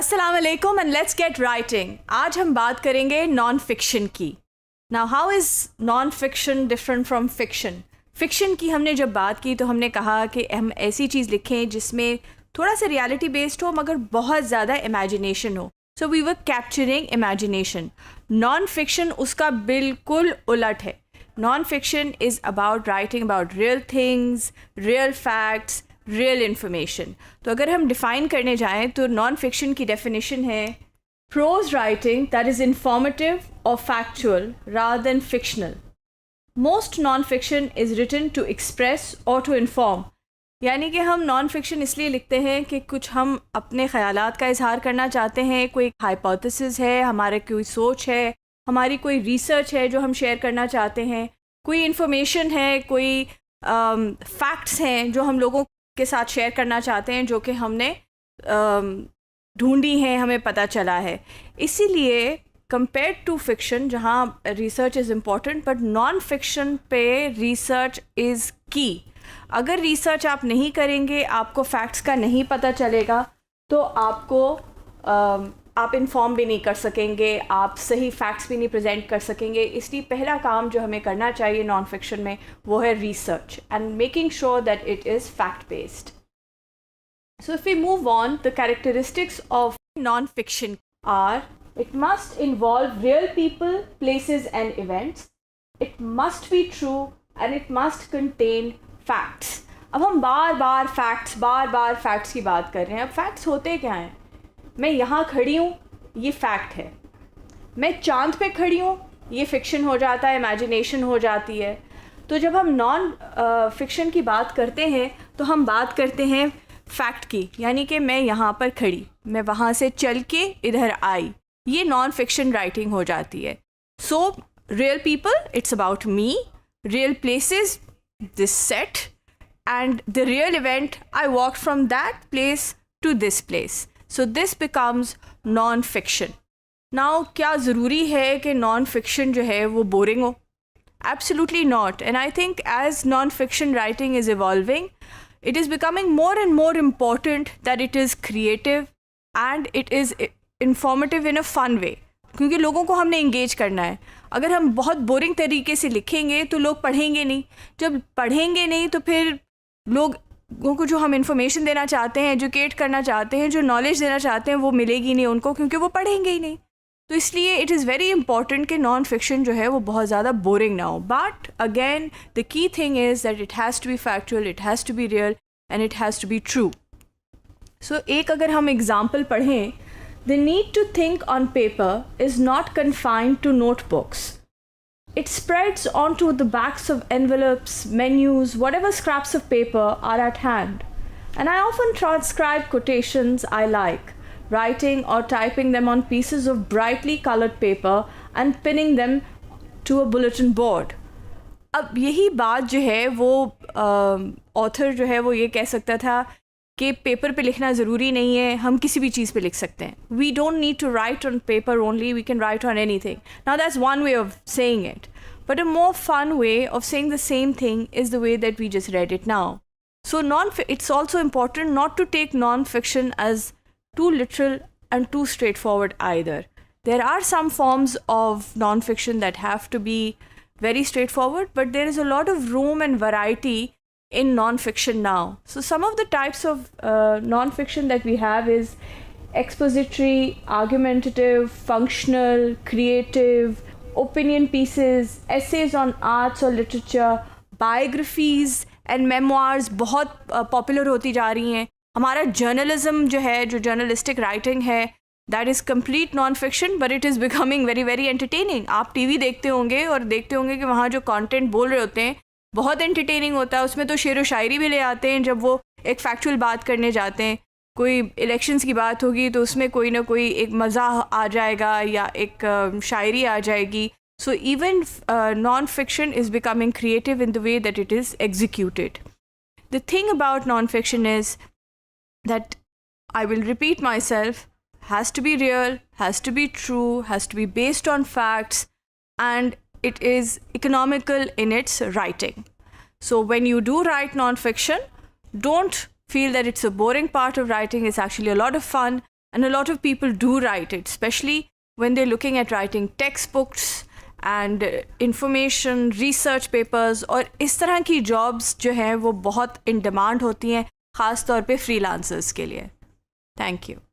अस्सलाम वालेकुम and let's get writing. आज हम बात करेंगे नॉन फिक्शन की। Now how is non fiction different from fiction? Fiction की हमने जब बात की तो हमने कहा कि हम ऐसी चीज़ लिखें जिसमें थोड़ा सा रियलिटी बेस्ड हो मगर बहुत ज़्यादा इमेजिनेशन हो। So we were capturing imagination. Non fiction उसका बिल्कुल उलट है। Non fiction is about writing about real things, real facts, real information. तो अगर हम डिफ़ाइन करने जाएं तो नॉन फिक्शन की डेफिनेशन है prose writing that is informative और factual rather than fictional. Most non fiction is written to express और टू इन्फॉर्म। यानी कि हम नॉन फिक्शन इसलिए लिखते हैं कि कुछ हम अपने ख़यालात का इजहार करना चाहते हैं, कोई हाइपोथेसिस है, हमारे कोई सोच है, हमारी कोई रिसर्च है जो हम शेयर करना चाहते हैं, कोई इन्फॉर्मेशन है, कोई फैक्ट्स हैं जो हम लोगों के साथ शेयर करना चाहते हैं, जो कि हमने ढूंढी हैं, हमें पता चला है। इसीलिए कंपेयर टू फिक्शन जहाँ research is important, but non fiction पे रिसर्च इज़ की। अगर रिसर्च आप नहीं करेंगे, आपको फैक्ट्स का नहीं पता चलेगा, तो आप इन्फॉर्म भी नहीं कर सकेंगे, आप सही फैक्ट्स भी नहीं प्रेजेंट कर सकेंगे। इसलिए पहला काम जो हमें करना चाहिए नॉन फिक्शन में वो है research and making sure that it is fact based. So if we move on, the characteristics of non fiction are it must involve real people, places and events. It must be true and it must contain facts. अब हम बार बार facts की बात कर रहे हैं। अब facts होते क्या हैं? मैं यहाँ खड़ी हूँ, ये फैक्ट है। मैं चांद पे खड़ी हूँ, ये फिक्शन हो जाता है, इमेजिनेशन हो जाती है। तो जब हम नॉन फिक्शन की बात करते हैं तो हम बात करते हैं फैक्ट की, यानी कि मैं यहाँ पर खड़ी, मैं वहाँ से चल के इधर आई, ये नॉन फिक्शन राइटिंग हो जाती है। So real people, it's about me, real places, this set, and the real event, I walk from that place to this place. So this becomes non fiction. Now क्या ज़रूरी है कि non fiction जो है वो बोरिंग हो? Absolutely not. And I think as non fiction writing is evolving, it is becoming more and more important that it is creative and it is informative in a fun way, क्योंकि लोगों को हमने engage करना है। अगर हम बहुत boring तरीके से लिखेंगे तो लोग पढ़ेंगे नहीं। जब पढ़ेंगे नहीं तो फिर लोगों को जो हम इंफॉर्मेशन देना चाहते हैं, एजुकेट करना चाहते हैं, जो नॉलेज देना चाहते हैं, वो मिलेगी नहीं उनको, क्योंकि वो पढ़ेंगे ही नहीं। तो इसलिए इट इज़ वेरी इंपॉर्टेंट कि नॉन फिक्शन जो है वो बहुत ज़्यादा बोरिंग ना हो। But again the key thing is that it has to be factual, it has to be real and it has to be true. So एक अगर हम एग्जाम्पल पढ़ें, the need to think on paper is not confined to notebooks. It spreads onto the backs of envelopes, menus, whatever scraps of paper are at hand. And I often transcribe quotations I like, writing or typing them on pieces of brightly colored paper and pinning them to a bulletin board. अब यही बात जो है वो author जो है वो ये कह सकता था कि पेपर पे लिखना ज़रूरी नहीं है, हम किसी भी चीज़ पे लिख सकते हैं. We don't need to write on paper only, we can write on anything. Now that's one way of saying it, but a more fun way of saying the same thing is the way that we just read it now. So it's also important not to take non-fiction as too literal and too straightforward either. There are some forms of non-fiction that have to be very straightforward, but there is a lot of room and variety in non-fiction now. So some of the types of non-fiction that we have is expository, argumentative, functional, creative, opinion pieces, essays on arts or literature, biographies and memoirs बहुत popular होती जा रही हैं. हमारा journalism जो है, जो journalistic writing है, that is complete non fiction, but it is becoming very very entertaining. आप टीवी देखते होंगे और देखते होंगे कि वहाँ जो कंटेंट बोल रहे होते हैं बहुत एंटरटेनिंग होता है. उसमें तो शेर व शायरी भी ले आते हैं जब वो एक फैक्चुअल बात करने जाते हैं. कोई इलेक्शंस की बात होगी तो उसमें कोई ना कोई एक मज़ा आ जाएगा या एक शायरी आ जाएगी. So even non-fiction is becoming creative in the way that it is executed. The thing about non-fiction is that, I will repeat myself, has to be real, has to be true, has to be based on facts, and it is economical in its writing. So when you do write non-fiction, don't feel that it's a boring part of writing. It's actually a lot of fun. and a lot of people do write it, especially when they're looking at writing textbooks and information research papers, और इस तरह की jobs जो हैं वो बहुत in demand होती हैं, ख़ास तौर पे freelancers के लिए. Thank you.